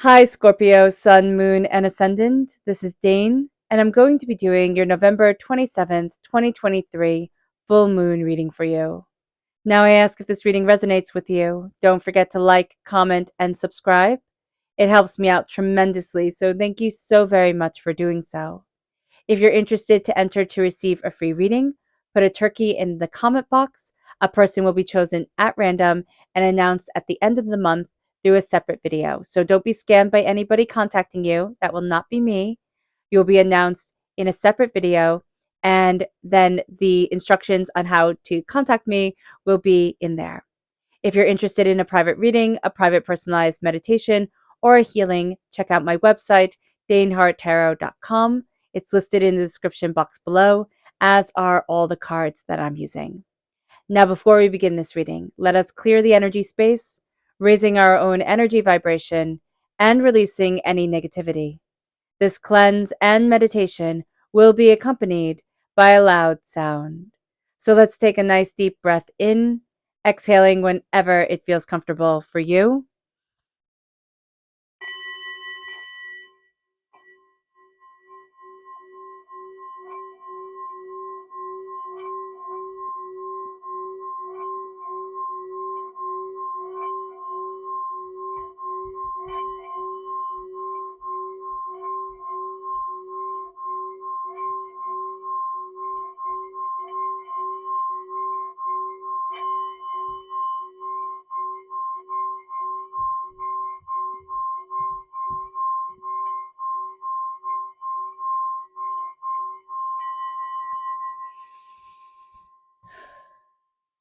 Hi, Scorpio, Sun, Moon, and Ascendant. This is Dane, and I'm going to be doing your November 27th, 2023 full moon reading for you. Now, I ask if this reading resonates with you. Don't forget to like, comment, and subscribe. It helps me out tremendously, so thank you so very much for doing so. If you're interested to enter to receive a free reading, put a turkey in the comment box. A person will be chosen at random and announced at the end of the month through a separate video. So don't be scammed by anybody contacting you. That will not be me. You'll be announced in a separate video, and then the instructions on how to contact me will be in there. If you're interested in a private reading, a private personalized meditation, or a healing, check out my website, daneharttarot.com. It's listed in the description box below, as are all the cards that I'm using. Now, before we begin this reading, let us clear the energy space, raising our own energy vibration and releasing any negativity. This cleanse and meditation will be accompanied by a loud sound. So let's take a nice deep breath in, exhaling whenever it feels comfortable for you.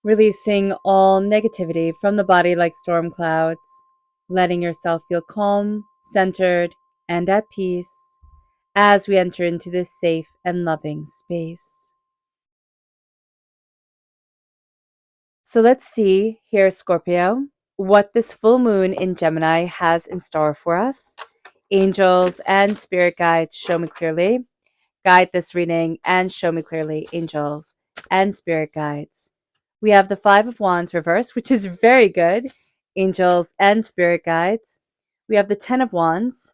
Releasing all negativity from the body like storm clouds, letting yourself feel calm, centered, and at peace as we enter into this safe and loving space. So let's see here, Scorpio, what this full moon in Gemini has in store for us. Angels and spirit guides, show me clearly. Guide this reading and show me clearly, angels and spirit guides. We have the Five of Wands reversed, which is very good. Angels and spirit guides. We have the Ten of Wands.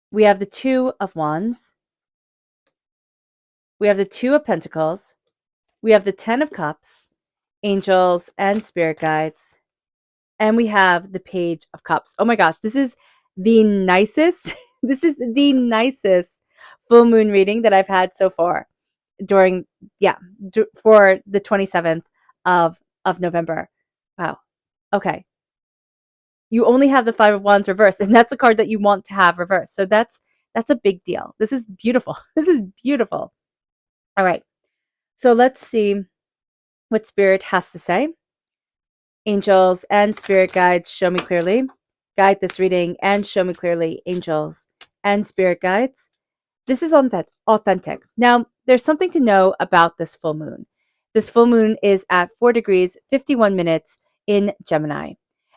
We have the Two of Wands. We have the Two of Pentacles. We have the Ten of Cups, angels and spirit guides. And we have the Page of Cups. Oh my gosh, this is the nicest, this is the nicest full moon reading that I've had so far during, for the 27th of November. Wow. Okay. You only have the Five of Wands reversed, and that's a card that you want to have reversed. So that's a big deal. This is beautiful. This is beautiful. All right. So let's see what Spirit has to say. Angels and spirit guides, show me clearly. Guide this reading and show me clearly, angels and spirit guides. This is authentic. Now, there's something to know about this full moon. This full moon is at 4 degrees, 51 minutes in Gemini,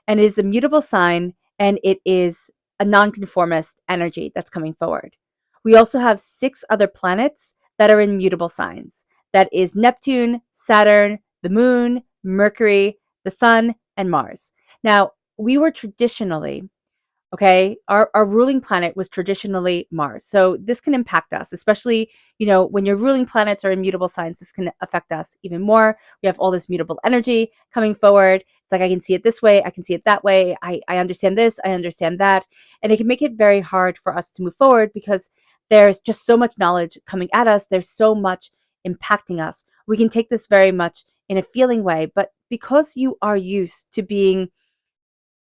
and it is a mutable sign, and it is a nonconformist energy that's coming forward. We also have 6 other planets that are in mutable signs. That is Neptune, Saturn, the moon, Mercury, the sun, and Mars. Now, we were traditionally, our ruling planet was traditionally Mars. So this can impact us, especially, when your ruling planets are in mutable signs, this can affect us even more. We have all this mutable energy coming forward. It's like, I can see it this way, I can see it that way. I understand this, I understand that. And it can make it very hard for us to move forward because there's just so much knowledge coming at us. There's so much impacting us. We can take this very much in a feeling way, but because you are used to being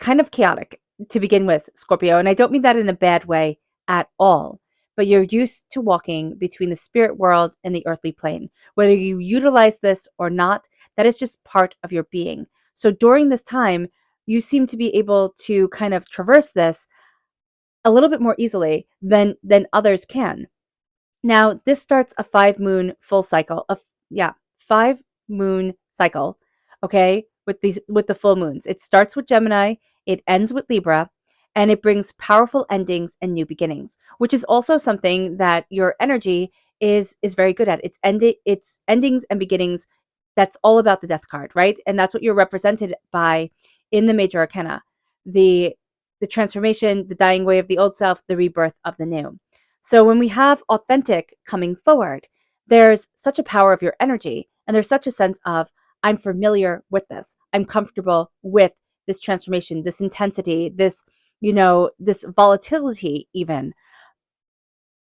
kind of chaotic to begin with, Scorpio, and I don't mean that in a bad way at all, but you're used to walking between the spirit world and the earthly plane. Whether you utilize this or not, that is just part of your being. So during this time, you seem to be able to kind of traverse this a little bit more easily than others can. Now, this starts a 5 moon full cycle of 5 moon cycle, okay, with the full moons. It starts with Gemini, it ends with Libra, and it brings powerful endings and new beginnings, which is also something that your energy is very good at. It's endings and beginnings. That's all about the death card, right? And that's what you're represented by in the major arcana. The the transformation, the dying away of the old self, the rebirth of the new. So when we have authentic coming forward, there's such a power of your energy, and there's such a sense of, I'm familiar with this. I'm comfortable with this transformation, this intensity, this, this volatility even.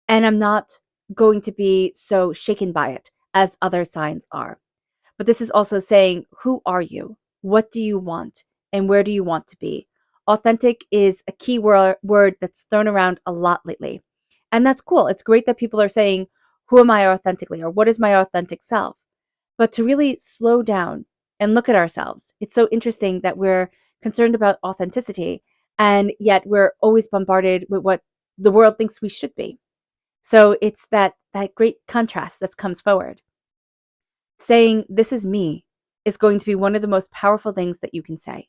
And I'm not going to be so shaken by it as other signs are. But this is also saying, who are you? What do you want? And where do you want to be? Authentic is a key word that's thrown around a lot lately. And that's cool. It's great that people are saying, who am I authentically? Or what is my authentic self? But to really slow down and look at ourselves, it's so interesting that we're concerned about authenticity, and yet we're always bombarded with what the world thinks we should be. So it's that great contrast that comes forward. Saying, this is me, is going to be one of the most powerful things that you can say.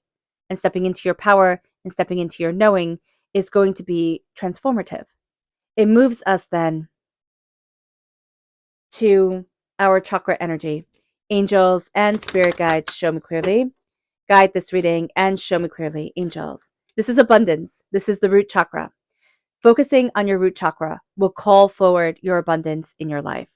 And stepping into your power and stepping into your knowing is going to be transformative. It moves us then to our chakra energy. Angels and spirit guides, show me clearly. Guide this reading and show me clearly, angels. This is abundance. This is the root chakra. Focusing on your root chakra will call forward your abundance in your life.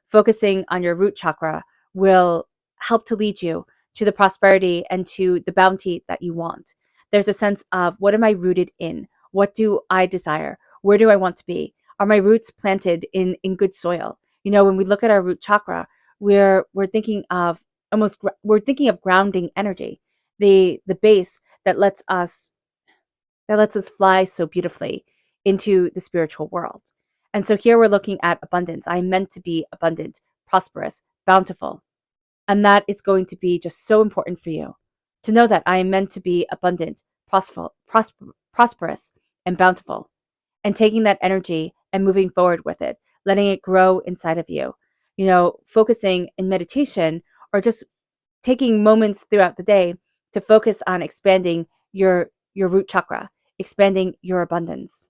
Focusing on your root chakra will help to lead you to the prosperity and to the bounty that you want. There's a sense of, what am I rooted in? What do I desire? Where do I want to be? Are my roots planted in good soil? When we look at our root chakra, we're thinking of grounding energy, the base that lets us fly so beautifully into the spiritual world. And so here we're looking at abundance. I'm meant to be abundant, prosperous, bountiful. And that is going to be just so important for you to know that I am meant to be abundant, prosperous, and bountiful. And taking that energy and moving forward with it, letting it grow inside of you. Focusing in meditation, or just taking moments throughout the day to focus on expanding your root chakra, expanding your abundance.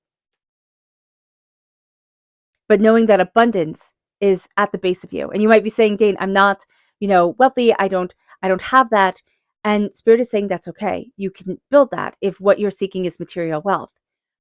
But knowing that abundance is at the base of you. And you might be saying, Dane, I'm not, wealthy. I don't have that. And Spirit is saying that's okay. You can build that if what you're seeking is material wealth.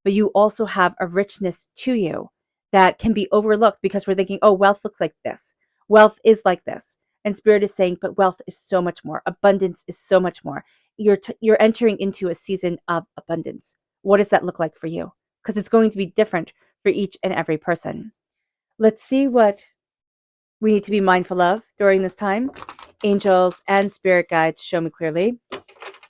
But you also have a richness to you that can be overlooked because we're thinking, oh, wealth looks like this. Wealth is like this. And Spirit is saying, but wealth is so much more. Abundance is so much more. You're entering into a season of abundance. What does that look like for you? Because it's going to be different for each and every person. Let's see what we need to be mindful of during this time. Angels and spirit guides, show me clearly.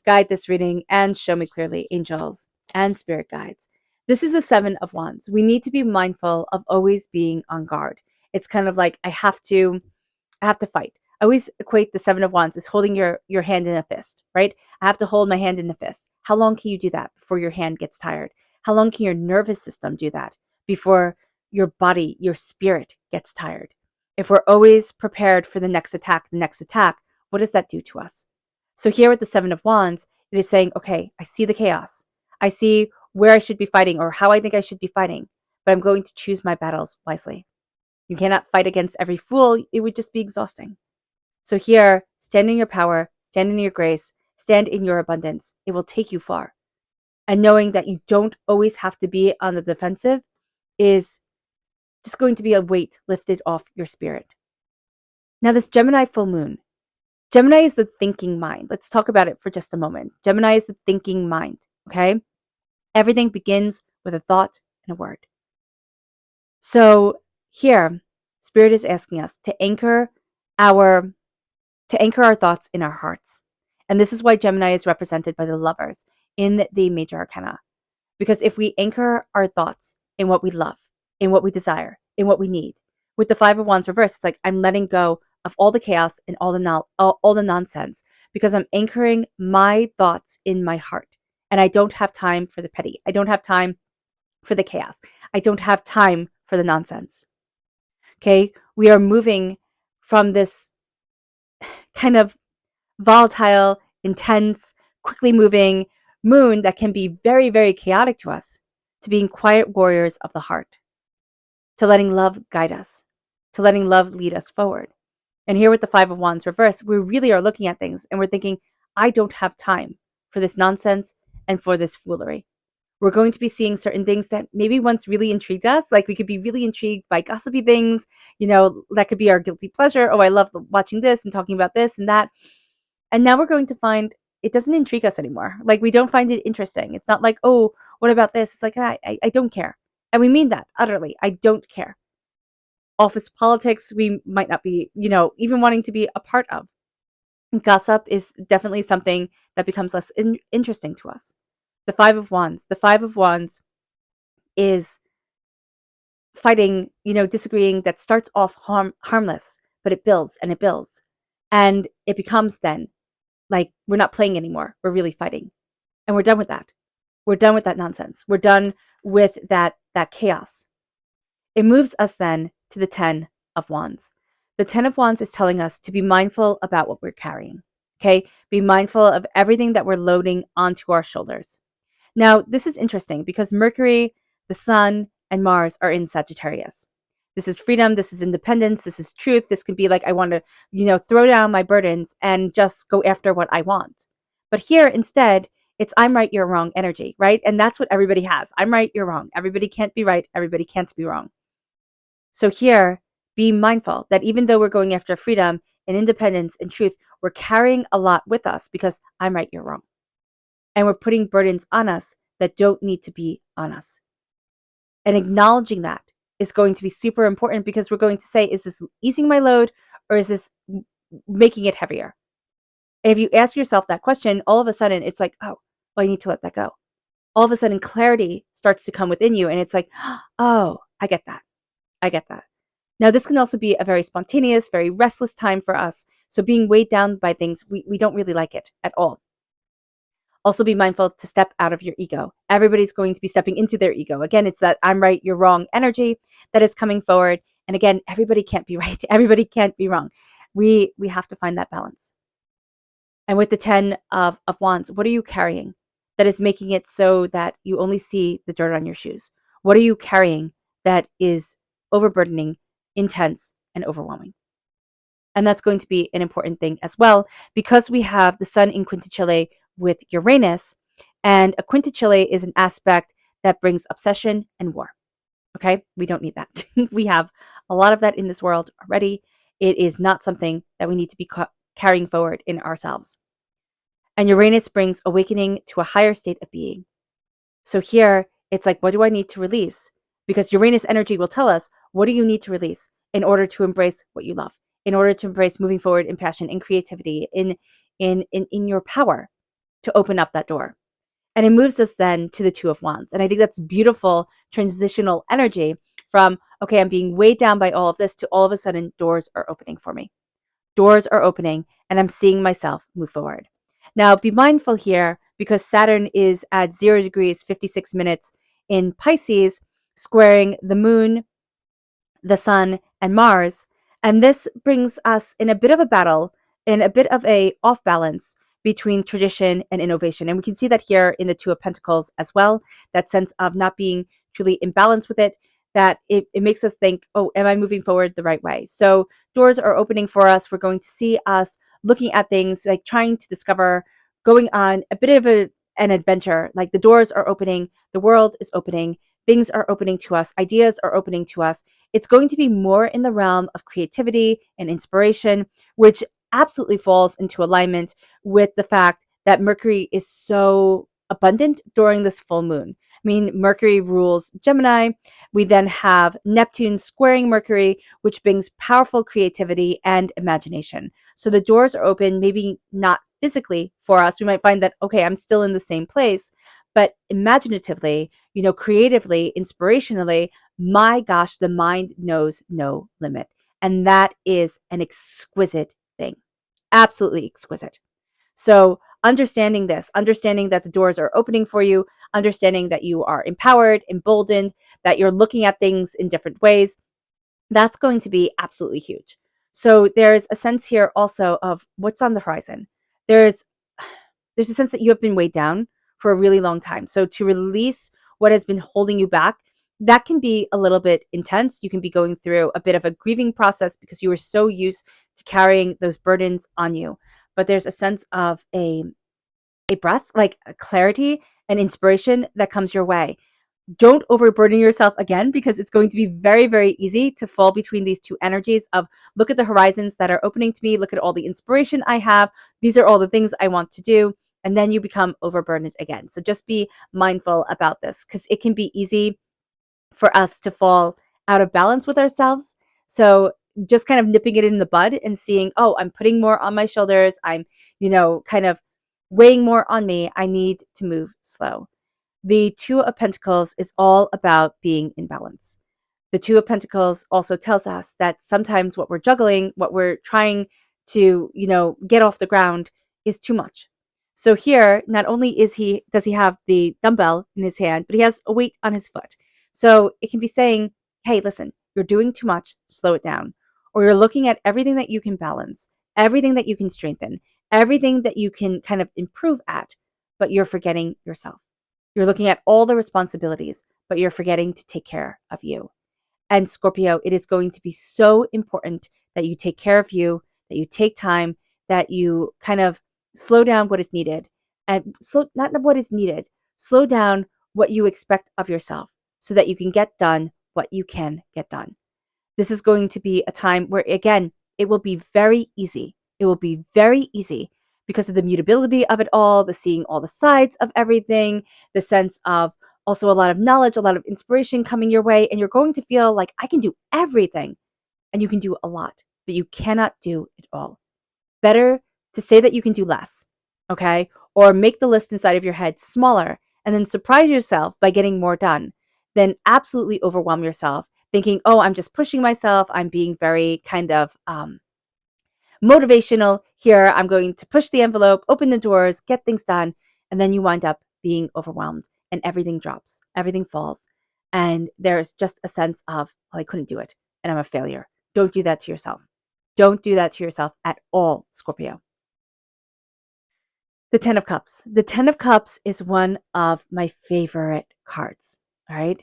Guide this reading and show me clearly, angels and spirit guides. This is the 7 of Wands. We need to be mindful of always being on guard. It's kind of like I have to fight. I always equate the 7 of Wands as holding your hand in a fist, right? I have to hold my hand in a fist. How long can you do that before your hand gets tired? How long can your nervous system do that before your body, your spirit gets tired? If we're always prepared for the next attack, what does that do to us? So here with the 7 of Wands, it is saying, okay, I see the chaos. I see where I should be fighting or how I think I should be fighting, but I'm going to choose my battles wisely. You cannot fight against every fool. It would just be exhausting. So here, stand in your power, stand in your grace, stand in your abundance. It will take you far. And knowing that you don't always have to be on the defensive is just going to be a weight lifted off your spirit. Now, this Gemini full moon. Gemini is the thinking mind. Let's talk about it for just a moment. Gemini is the thinking mind, okay? Everything begins with a thought and a word. So here, Spirit is asking us to anchor our thoughts in our hearts. And this is why Gemini is represented by the lovers in the major arcana. Because if we anchor our thoughts in what we love, in what we desire, in what we need, with the 5 of Wands reversed, it's like I'm letting go of all the chaos and all the nonsense, because I'm anchoring my thoughts in my heart. And I don't have time for the petty. I don't have time for the chaos. I don't have time for the nonsense. Okay? We are moving from this kind of volatile, intense, quickly moving moon that can be very, very chaotic to us, to being quiet warriors of the heart, to letting love guide us, to letting love lead us forward. And here with the 5 of Wands reversed, we really are looking at things and we're thinking, I don't have time for this nonsense and for this foolery. We're going to be seeing certain things that maybe once really intrigued us. Like we could be really intrigued by gossipy things, that could be our guilty pleasure. Oh, I love watching this and talking about this and that. And now we're going to find it doesn't intrigue us anymore. Like we don't find it interesting. It's not like, oh, what about this? It's like, I don't care. And we mean that utterly. I don't care. Office politics, we might not be, even wanting to be a part of. Gossip is definitely something that becomes less interesting to us. The Five of Wands. The Five of Wands is fighting, disagreeing that starts off harmless, but it builds and it builds. And it becomes then like we're not playing anymore. We're really fighting. And we're done with that. We're done with that nonsense. We're done with that chaos. It moves us then to the 10 of Wands. The 10 of Wands is telling us to be mindful about what we're carrying. Okay? Be mindful of everything that we're loading onto our shoulders. Now, this is interesting because Mercury, the Sun, and Mars are in Sagittarius. This is freedom. This is independence. This is truth. This can be like, I want to, throw down my burdens and just go after what I want. But here, instead, it's I'm right, you're wrong energy, right? And that's what everybody has. I'm right, you're wrong. Everybody can't be right. Everybody can't be wrong. So here, be mindful that even though we're going after freedom and independence and truth, we're carrying a lot with us because I'm right, you're wrong. And we're putting burdens on us that don't need to be on us. And acknowledging that is going to be super important because we're going to say, is this easing my load or is this making it heavier? And if you ask yourself that question, all of a sudden it's like, oh, well, I need to let that go. All of a sudden clarity starts to come within you and it's like, oh, I get that. I get that. Now, this can also be a very spontaneous, very restless time for us. So being weighed down by things, we don't really like it at all. Also be mindful to step out of your ego. Everybody's going to be stepping into their ego. Again, it's that I'm right, you're wrong energy that is coming forward. And again, everybody can't be right. Everybody can't be wrong. We have to find that balance. And with the 10 of Wands, what are you carrying that is making it so that you only see the dirt on your shoes? What are you carrying that is overburdening, intense, and overwhelming? And that's going to be an important thing as well, because we have the Sun in quintuple with Uranus, and a quintuple is an aspect that brings obsession and war. Okay, we don't need that. We have a lot of that in this world already. It is not something that we need to be carrying forward in ourselves. And Uranus brings awakening to a higher state of being. So here, it's like, what do I need to release? Because Uranus energy will tell us, what do you need to release in order to embrace what you love, in order to embrace moving forward in passion, in creativity, in your power to open up that door. And it moves us then to the 2 of Wands. And I think that's beautiful transitional energy from, okay, I'm being weighed down by all of this to all of a sudden doors are opening for me. Doors are opening and I'm seeing myself move forward. Now, be mindful here because Saturn is at 0 degrees, 56 minutes in Pisces, squaring the moon, the sun, and Mars. And this brings us in a bit of a battle, in a bit of a off balance between tradition and innovation. And we can see that here in the 2 of Pentacles as well, that sense of not being truly in balance with it, that it makes us think, oh, am I moving forward the right way? So doors are opening for us. We're going to see us looking at things, like trying to discover, going on a bit of an adventure. Like the doors are opening, the world is opening, things are opening to us, ideas are opening to us. It's going to be more in the realm of creativity and inspiration, which absolutely falls into alignment with the fact that Mercury is so abundant during this full moon. I mean, Mercury rules Gemini. We then have Neptune squaring Mercury, which brings powerful creativity and imagination. So the doors are open, maybe not physically for us. We might find that, okay, I'm still in the same place, but imaginatively, creatively, inspirationally, my gosh, the mind knows no limit. And that is an exquisite thing. Absolutely exquisite. So understanding this, understanding that the doors are opening for you, understanding that you are empowered, emboldened, that you're looking at things in different ways, that's going to be absolutely huge. So there's a sense here also of what's on the horizon. There's a sense that you have been weighed down for a really long time. So to release what has been holding you back, that can be a little bit intense. You can be going through a bit of a grieving process because you were so used to carrying those burdens on you. But there's a sense of a a breath, like a clarity and inspiration that comes your way. Don't overburden yourself again, because it's going to be very, very easy to fall between these two energies of look at the horizons that are opening to me, look at all the inspiration I have, these are all the things I want to do, and then you become overburdened again. So just be mindful about this, because it can be easy for us to fall out of balance with ourselves. So just kind of nipping it in the bud and seeing, oh, I'm putting more on my shoulders, I'm, kind of weighing more on me, I need to move slow. The Two of Pentacles is all about being in balance. The Two of Pentacles also tells us that sometimes what we're juggling, what we're trying to, get off the ground is too much. So here, not only does he have the dumbbell in his hand, but he has a weight on his foot. So it can be saying, hey, listen, you're doing too much, slow it down. Or you're looking at everything that you can balance, everything that you can strengthen, everything that you can kind of improve at, but you're forgetting yourself. You're looking at all the responsibilities, but you're forgetting to take care of you. And Scorpio, it is going to be so important that you take care of you, that you take time, that you kind of slow down what is needed, and not what is needed, slow down what you expect of yourself so that you can get done what you can get done. This is going to be a time where, again, it will be very easy. It will be very easy because of the mutability of it all, the seeing all the sides of everything, the sense of also a lot of knowledge, a lot of inspiration coming your way. And you're going to feel like I can do everything. And you can do a lot, but you cannot do it all. Better to say that you can do less, okay? Or make the list inside of your head smaller and then surprise yourself by getting more done than absolutely overwhelm yourself thinking, oh, I'm just pushing myself. I'm being very kind of motivational here. I'm going to push the envelope, open the doors, get things done. And then you wind up being overwhelmed and everything drops, everything falls. And there's just a sense of, well, I couldn't do it and I'm a failure. Don't do that to yourself. Don't do that to yourself at all, Scorpio. The Ten of Cups. The Ten of Cups is one of my favorite cards. All right.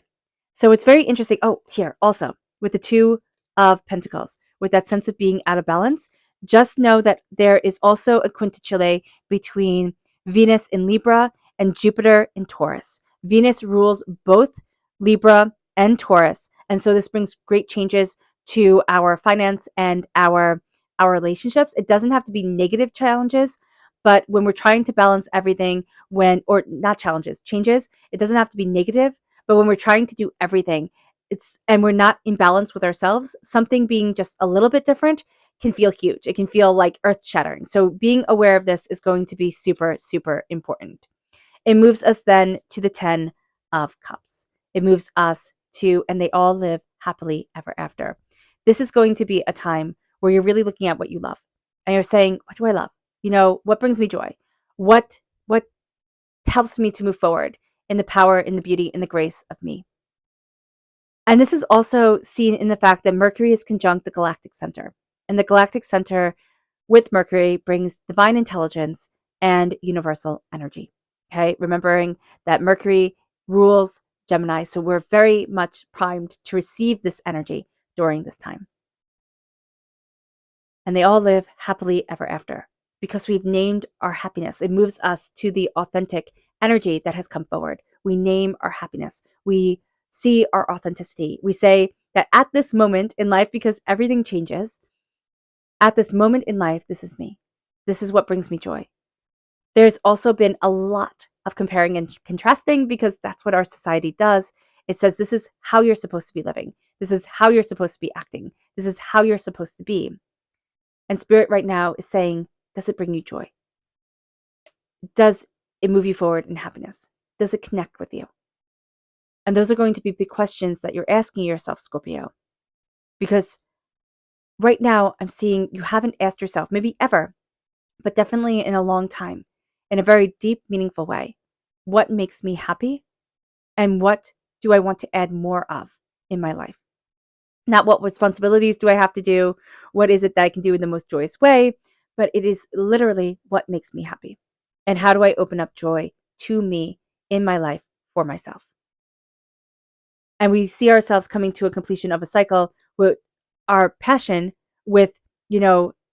So it's very interesting. Oh, here also with the Two of Pentacles, with that sense of being out of balance, just know that there is also a quintessential between Venus in Libra and Jupiter in Taurus. Venus rules both Libra and Taurus. And so this brings great changes to our finance and our relationships. It doesn't have to be negative challenges, but when we're trying to balance everything, or not challenges, changes, it doesn't have to be negative. But when we're trying to do everything, and we're not in balance with ourselves, something being just a little bit different can feel huge. It can feel like earth shattering. So being aware of this is going to be super, super important. It moves us then to the 10 of Cups. It moves us to, and they all live happily ever after. This is going to be a time where you're really looking at what you love. And you're saying, what do I love? What brings me joy? What helps me to move forward in the power, in the beauty, in the grace of me? And this is also seen in the fact that Mercury is conjunct the galactic center. And the galactic center with Mercury brings divine intelligence and universal energy. Okay, remembering that Mercury rules Gemini. So we're very much primed to receive this energy during this time. And they all live happily ever after because we've named our happiness. It moves us to the authentic energy that has come forward. We name our happiness. We see our authenticity. We say that at this moment in life, because everything changes, at this moment in life, this is me. This is what brings me joy. There's also been a lot of comparing and contrasting because that's what our society does. It says this is how you're supposed to be living. This is how you're supposed to be acting. This is how you're supposed to be. And Spirit right now is saying, does it bring you joy? Does it move you forward in happiness? Does it connect with you? And those are going to be big questions that you're asking yourself, Scorpio. Because right now I'm seeing you haven't asked yourself, maybe ever, but definitely in a long time, in a very deep, meaningful way, what makes me happy? And what do I want to add more of in my life? Not what responsibilities do I have to do? What is it that I can do in the most joyous way? But it is literally what makes me happy. And how do I open up joy to me in my life for myself? And we see ourselves coming to a completion of a cycle with our passion, with,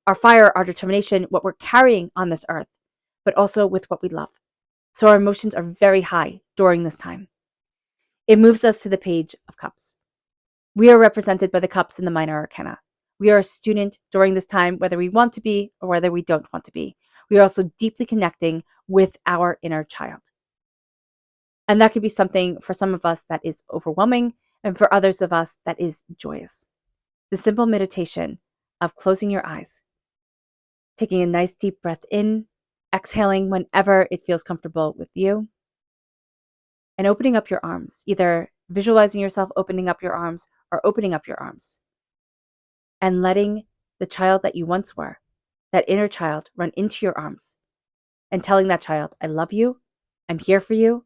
our fire, our determination, what we're carrying on this earth, but also with what we love. So our emotions are very high during this time. It moves us to the Page of Cups. We are represented by the cups in the minor arcana. We are a student during this time, whether we want to be or whether we don't want to be. We are also deeply connecting with our inner child. And that could be something for some of us that is overwhelming, and for others of us that is joyous. The simple meditation of closing your eyes, taking a nice deep breath in, exhaling whenever it feels comfortable with you, and opening up your arms, either visualizing yourself opening up your arms or opening up your arms, and letting the child that you once were, that inner child, run into your arms and telling that child, I love you, I'm here for you,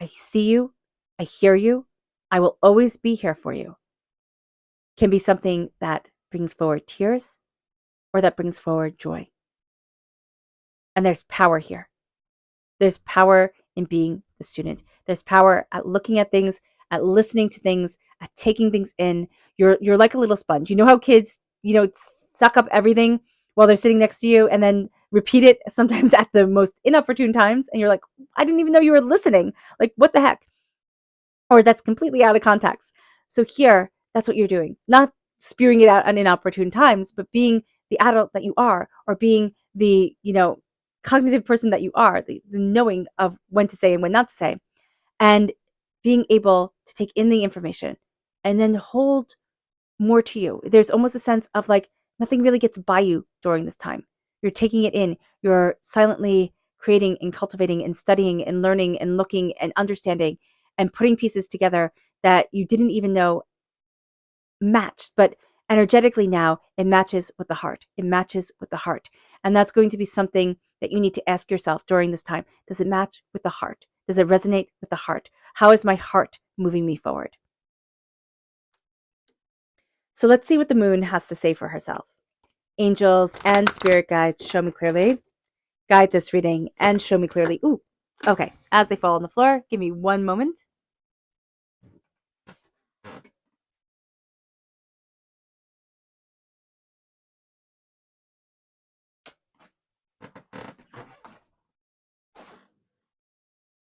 I see you, I hear you, I will always be here for you, can be something that brings forward tears or that brings forward joy. And there's power here. There's power in being the student. There's power at looking at things, at listening to things, at taking things in. You're like a little sponge. You know how kids, suck up everything while they're sitting next to you and then repeat it sometimes at the most inopportune times. And you're like, I didn't even know you were listening. Like, what the heck? Or that's completely out of context. So here, that's what you're doing. Not spewing it out at inopportune times, but being the adult that you are, or being the, cognitive person that you are, the knowing of when to say and when not to say, and being able to take in the information and then hold more to you. There's almost a sense of like nothing really gets by you during this time. You're taking it in, you're silently creating and cultivating and studying and learning and looking and understanding and putting pieces together that you didn't even know matched, but energetically now it matches with the heart. It matches with the heart. And that's going to be something that you need to ask yourself during this time. Does it match with the heart? Does it resonate with the heart? How is my heart moving me forward? So let's see what the moon has to say for herself. Angels and spirit guides, show me clearly. Guide this reading and show me clearly. Ooh, okay. As they fall on the floor, give me one moment.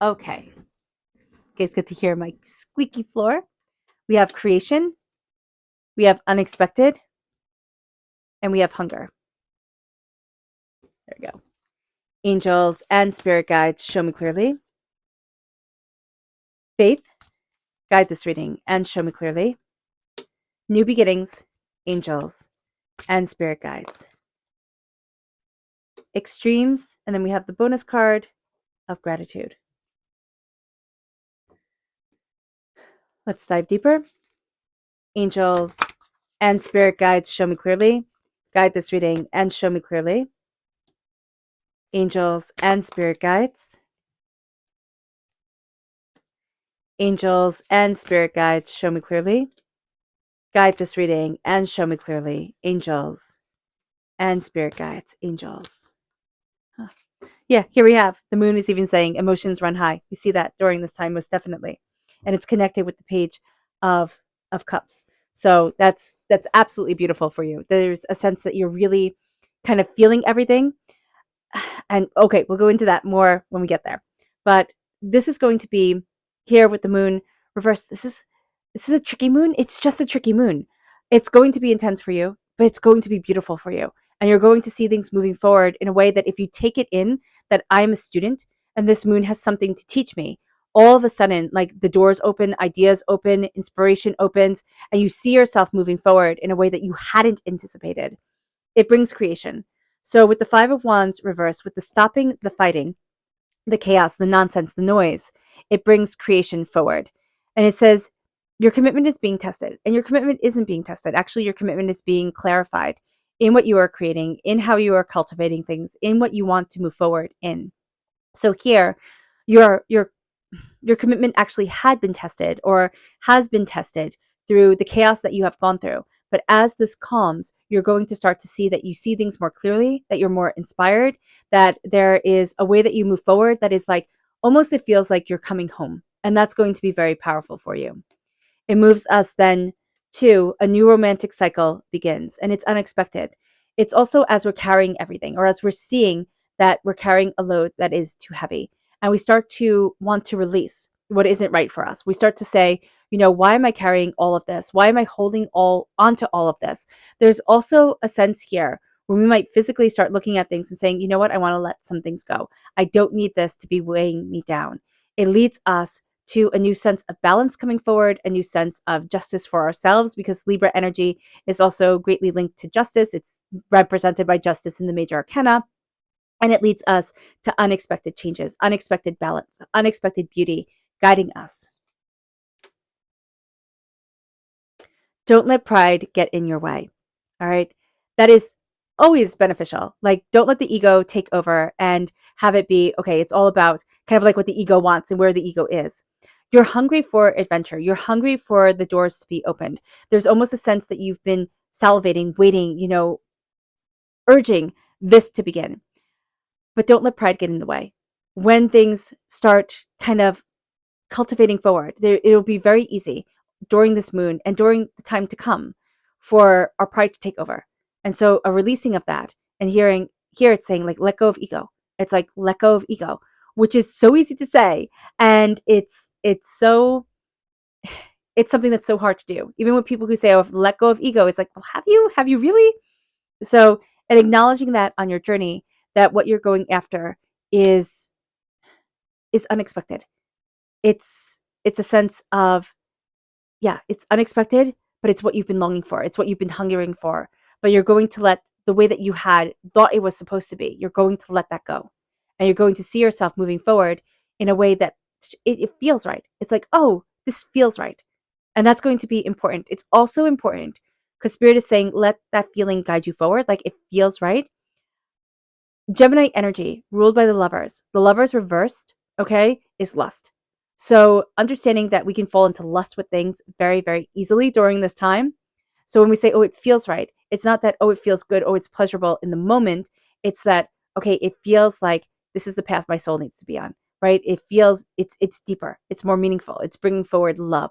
Okay. You guys get to hear my squeaky floor. We have creation, we have unexpected, and we have hunger. There we go. Angels and spirit guides, show me clearly. Faith, guide this reading and show me clearly. New beginnings, angels, and spirit guides. Extremes, and then we have the bonus card of gratitude. Let's dive deeper. Angels and spirit guides, show me clearly. Guide this reading and show me clearly. Angels and spirit guides. Angels and spirit guides, show me clearly. Guide this reading and show me clearly. Angels and spirit guides, angels. Huh. Yeah, here we have. The moon is even saying emotions run high. We see that during this time, most definitely. And it's connected with the Page of Cups. So that's absolutely beautiful for you. There's a sense that you're really kind of feeling everything. And okay, we'll go into that more when we get there. But this is going to be here with the moon reversed. This is a tricky moon. It's just a tricky moon. It's going to be intense for you, but it's going to be beautiful for you. And you're going to see things moving forward in a way that if you take it in that I'm a student and this moon has something to teach me, all of a sudden, like the doors open, ideas open, inspiration opens, and you see yourself moving forward in a way that you hadn't anticipated. It brings creation. So with the Five of Wands reversed, with the stopping the fighting, the chaos, the nonsense, the noise, it brings creation forward. And it says, your commitment is being tested, and your commitment isn't being tested. Actually, your commitment is being clarified in what you are creating, in how you are cultivating things, in what you want to move forward in. So here, your commitment actually had been tested or has been tested through the chaos that you have gone through. But as this calms, you're going to start to see that you see things more clearly, that you're more inspired, that there is a way that you move forward that is like almost it feels like you're coming home. And that's going to be very powerful for you. It moves us then to a new romantic cycle begins, and it's unexpected. It's also as we're carrying everything, or as we're seeing that we're carrying a load that is too heavy. and we start to want to release what isn't right for us. We start to say, why am I carrying all of this? Why am I holding all onto all of this? There's also a sense here where we might physically start looking at things and saying, you know what, I want to let some things go. I don't need this to be weighing me down. It leads us to a new sense of balance coming forward, a new sense of justice for ourselves, because Libra energy is also greatly linked to justice. It's represented by justice in the major arcana. And it leads us to unexpected changes, unexpected balance, unexpected beauty guiding us. Don't let pride get in your way. All right. That is always beneficial. Like, don't let the ego take over and have it be, okay, it's all about kind of like what the ego wants and where the ego is. You're hungry for adventure. You're hungry for the doors to be opened. There's almost a sense that you've been salivating, waiting, urging this to begin. But don't let pride get in the way. When things start kind of cultivating forward, it'll be very easy during this moon and during the time to come for our pride to take over. And so a releasing of that, and here it's saying like, let go of ego. It's like, let go of ego, which is so easy to say. And it's something that's so hard to do. Even with people who say, oh, let go of ego, it's like, well, have you really? So, and acknowledging that on your journey, that what you're going after is unexpected. It's a sense of, yeah, it's unexpected, but it's what you've been longing for. It's what you've been hungering for. But you're going to let the way that you had thought it was supposed to be, you're going to let that go. And you're going to see yourself moving forward in a way that it feels right. It's like, oh, this feels right. And that's going to be important. It's also important because Spirit is saying, let that feeling guide you forward. Like, it feels right. Gemini energy ruled by the lovers. The lovers reversed, okay, is lust. So understanding that we can fall into lust with things very, very easily during this time. So when we say, oh, it feels right, it's not that, oh, it feels good, oh, it's pleasurable in the moment. It's that, okay, it feels like this is the path my soul needs to be on, right? It feels, it's deeper, it's more meaningful, it's bringing forward love.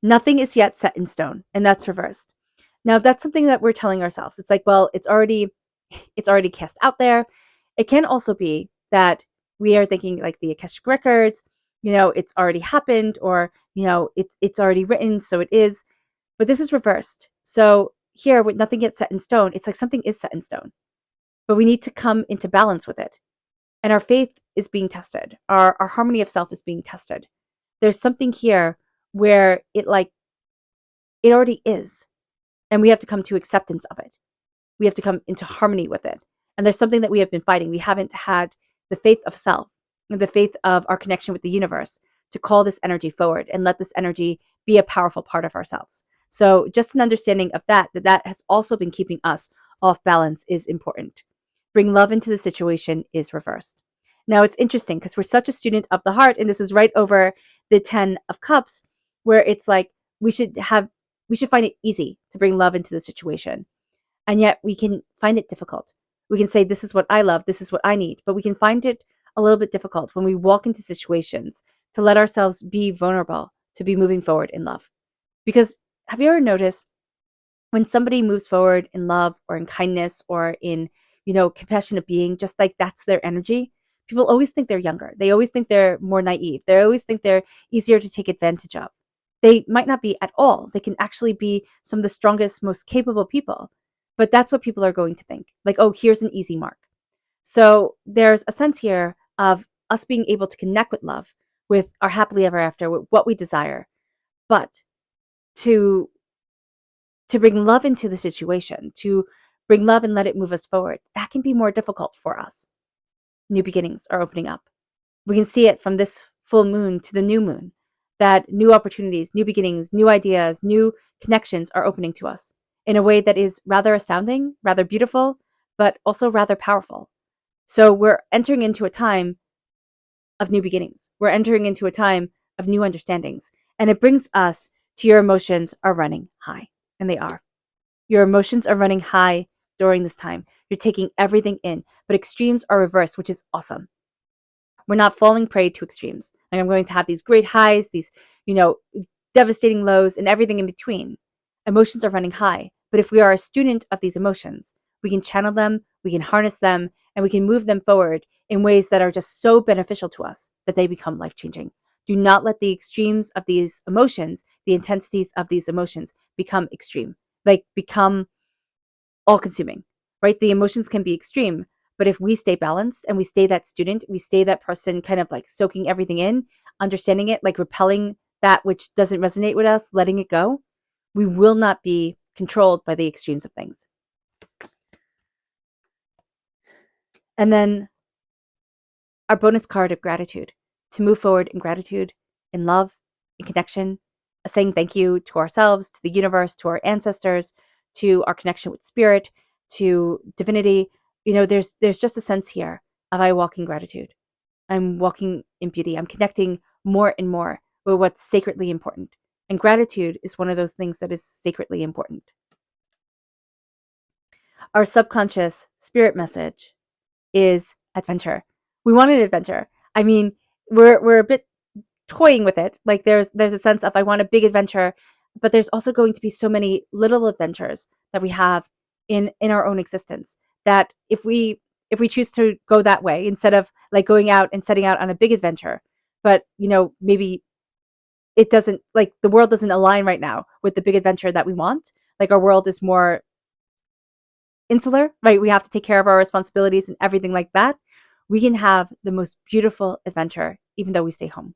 Nothing is yet set in stone, and that's reversed. Now, that's something that we're telling ourselves. It's like, well, it's already cast out there. It can also be that we are thinking like the Akashic records, it's already happened, or it's already written, so it is. But this is reversed. So here, with nothing yet set in stone, it's like something is set in stone, but we need to come into balance with it. And our faith is being tested. Our harmony of self is being tested. There's something here where it already is, and we have to come to acceptance of it. We have to come into harmony with it. And there's something that we have been fighting. We haven't had the faith of self, the faith of our connection with the universe, to call this energy forward and let this energy be a powerful part of ourselves. So just an understanding of that has also been keeping us off balance is important. Bring love into the situation is reversed. Now it's interesting because we're such a student of the heart, and this is right over the 10 of Cups, where it's like we should find it easy to bring love into the situation. And yet we can find it difficult. We can say, this is what I love, this is what I need, but we can find it a little bit difficult when we walk into situations to let ourselves be vulnerable, to be moving forward in love. Because have you ever noticed when somebody moves forward in love or in kindness or in, compassionate being, just like that's their energy, people always think they're younger. They always think they're more naive. They always think they're easier to take advantage of. They might not be at all. They can actually be some of the strongest, most capable people. But that's what people are going to think. Like, oh, here's an easy mark. So there's a sense here of us being able to connect with love, with our happily ever after, with what we desire. But to bring love into the situation, to bring love and let it move us forward, that can be more difficult for us. New beginnings are opening up. We can see it from this full moon to the new moon, that new opportunities, new beginnings, new ideas, new connections are opening to us in a way that is rather astounding, rather beautiful, but also rather powerful. So we're entering into a time of new beginnings. We're entering into a time of new understandings. And it brings us to your emotions are running high. And they are. Your emotions are running high during this time. You're taking everything in, but extremes are reversed, which is awesome. We're not falling prey to extremes. Like, I'm going to have these great highs, these, devastating lows, and everything in between. Emotions are running high. But if we are a student of these emotions, we can channel them, we can harness them, and we can move them forward in ways that are just so beneficial to us that they become life-changing. Do not let the extremes of these emotions, the intensities of these emotions, become extreme, like become all-consuming, right? The emotions can be extreme, but if we stay balanced and we stay that student, we stay that person kind of like soaking everything in, understanding it, like repelling that which doesn't resonate with us, letting it go, we will not be controlled by the extremes of things. And then our bonus card of gratitude, to move forward in gratitude, in love, in connection, saying thank you to ourselves, to the universe, to our ancestors, to our connection with spirit, to divinity. There's just a sense here of I walk in gratitude. I'm walking in beauty. I'm connecting more and more with what's sacredly important. And gratitude is one of those things that is sacredly important. Our subconscious spirit message is adventure. We want an adventure. I mean, we're a bit toying with it. Like there's a sense of I want a big adventure, but there's also going to be so many little adventures that we have in our own existence that if we choose to go that way instead of like going out and setting out on a big adventure, but maybe it doesn't, like the world doesn't align right now with the big adventure that we want. Like our world is more insular, right? We have to take care of our responsibilities and everything like that. We can have the most beautiful adventure even though we stay home.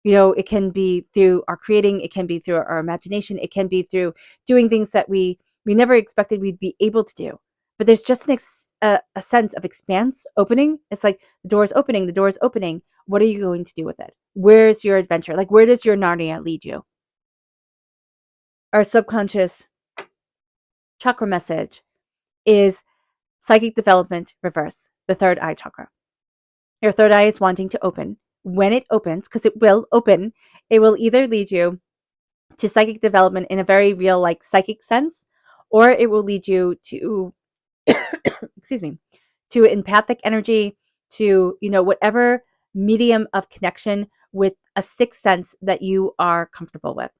It can be through our creating, it can be through our imagination, it can be through doing things that we never expected we'd be able to do. But there's just a sense of expanse opening. It's like the door is opening, the door is opening. What are you going to do with it? Where's your adventure? Like, where does your Narnia lead you? Our subconscious chakra message is psychic development reverse, the third eye chakra. Your third eye is wanting to open. When it opens, because it will open, it will either lead you to psychic development in a very real, like psychic sense, or it will lead you to, excuse me, to empathic energy, to, whatever medium of connection with a sixth sense that you are comfortable with.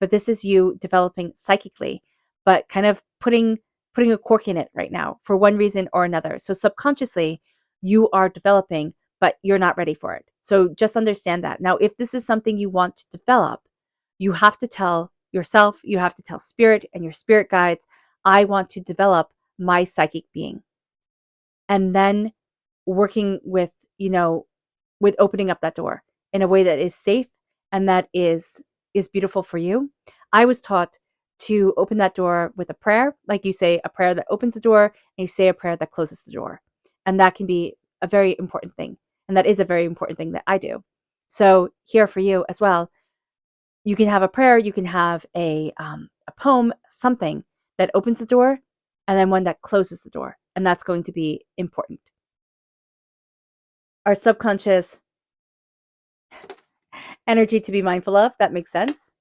But this is you developing psychically, but kind of putting a cork in it right now for one reason or another. So subconsciously, you are developing, but you're not ready for it. So just understand that. Now, if this is something you want to develop, you have to tell yourself, you have to tell spirit and your spirit guides, I want to develop my psychic being. And then working with, with opening up that door in a way that is safe and that is beautiful for you. I was taught to open that door with a prayer, like you say a prayer that opens the door and you say a prayer that closes the door. And that can be a very important thing. And that is a very important thing that I do. So here for you as well, you can have a prayer, you can have a poem, something that opens the door, and then one that closes the door. And that's going to be important. Our subconscious energy to be mindful of, that makes sense.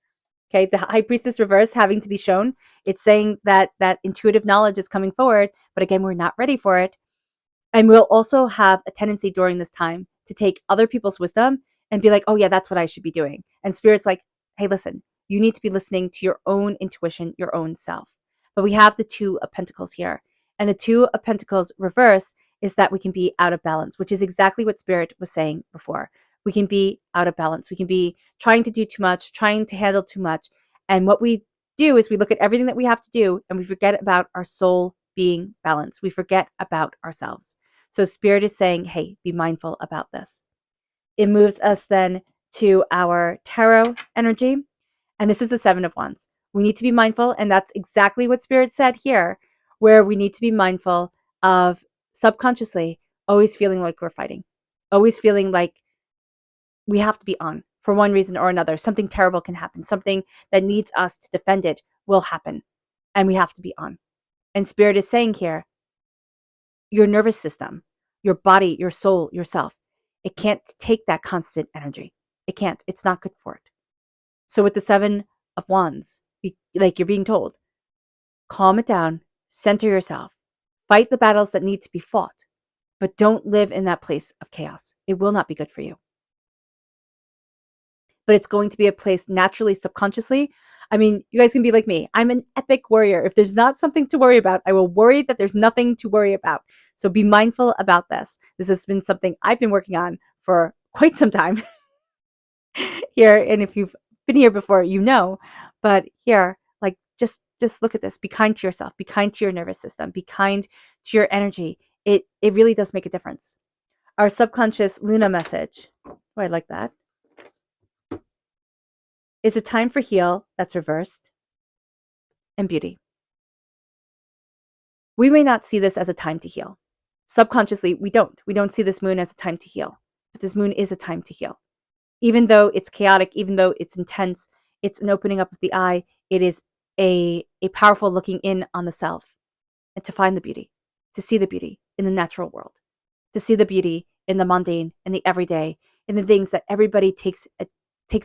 Okay, the high priestess reverse having to be shown. It's saying that intuitive knowledge is coming forward, but again, we're not ready for it. And we'll also have a tendency during this time to take other people's wisdom and be like, oh yeah, that's what I should be doing. And spirit's like, hey, listen, you need to be listening to your own intuition, your own self. But we have the Two of Pentacles here. And the Two of Pentacles reverse is that we can be out of balance, which is exactly what spirit was saying before. We can be out of balance. We can be trying to do too much, trying to handle too much. And what we do is we look at everything that we have to do and we forget about our soul being balanced. We forget about ourselves. So spirit is saying, hey, be mindful about this. It moves us then to our tarot energy. And this is the Seven of Wands. We need to be mindful. And that's exactly what spirit said here, where we need to be mindful of subconsciously always feeling like we're fighting, always feeling like we have to be on for one reason or another. Something terrible can happen. Something that needs us to defend it will happen. And we have to be on. And spirit is saying here, your nervous system, your body, your soul, yourself, it can't take that constant energy. It can't. It's not good for it. So with the Seven of Wands, like you're being told, calm it down, center yourself, fight the battles that need to be fought, but don't live in that place of chaos. It will not be good for you. But it's going to be a place naturally, subconsciously. I mean, you guys can be like me. I'm an epic warrior. If there's not something to worry about, I will worry that there's nothing to worry about. So be mindful about this. This has been something I've been working on for quite some time here. And if you've been here before, you know, but here, like, just look at this. Be kind to yourself. Be kind to your nervous system. Be kind to your energy. It really does make a difference. Our subconscious Luna message. Oh, I like that. Is a time for heal that's reversed and beauty. We may not see this as a time to heal. Subconsciously, we don't. We don't see this moon as a time to heal. But this moon is a time to heal. Even though it's chaotic, even though it's intense, it's an opening up of the eye. It is a powerful looking in on the self and to find the beauty, to see the beauty in the natural world, to see the beauty in the mundane, in the everyday, in the things that everybody takes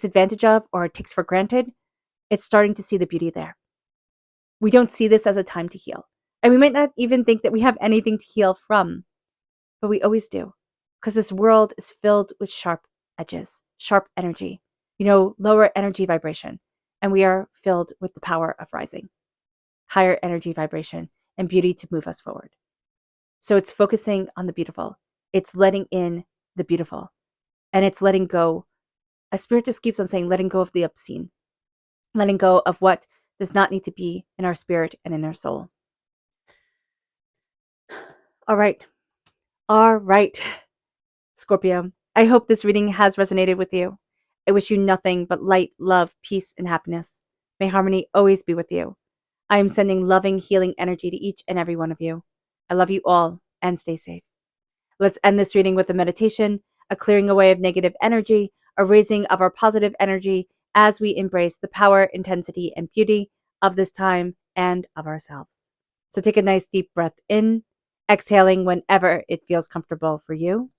advantage of or takes for granted. It's starting to see the beauty there. We don't see this as a time to heal. And we might not even think that we have anything to heal from, but we always do. Because this world is filled with sharp edges, sharp energy, lower energy vibration. And we are filled with the power of rising, higher energy vibration, and beauty to move us forward. So it's focusing on the beautiful. It's letting in the beautiful. And it's letting go. A spirit just keeps on saying, letting go of the obscene, letting go of what does not need to be in our spirit and in our soul. All right, Scorpio. I hope this reading has resonated with you. I wish you nothing but light, love, peace, and happiness. May harmony always be with you. I am sending loving, healing energy to each and every one of you. I love you all and stay safe. Let's end this reading with a meditation, a clearing away of negative energy, a raising of our positive energy as we embrace the power, intensity, and beauty of this time and of ourselves. So take a nice deep breath in, exhaling whenever it feels comfortable for you.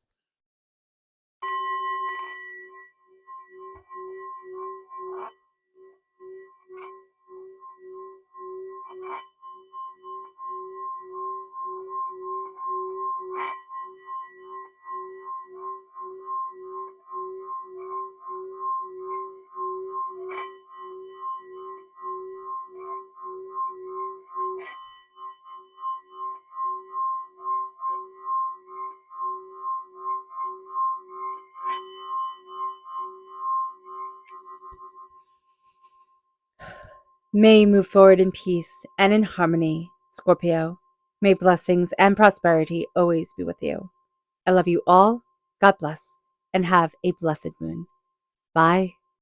May you move forward in peace and in harmony, Scorpio. May blessings and prosperity always be with you. I love you all. God bless, and have a blessed moon. Bye.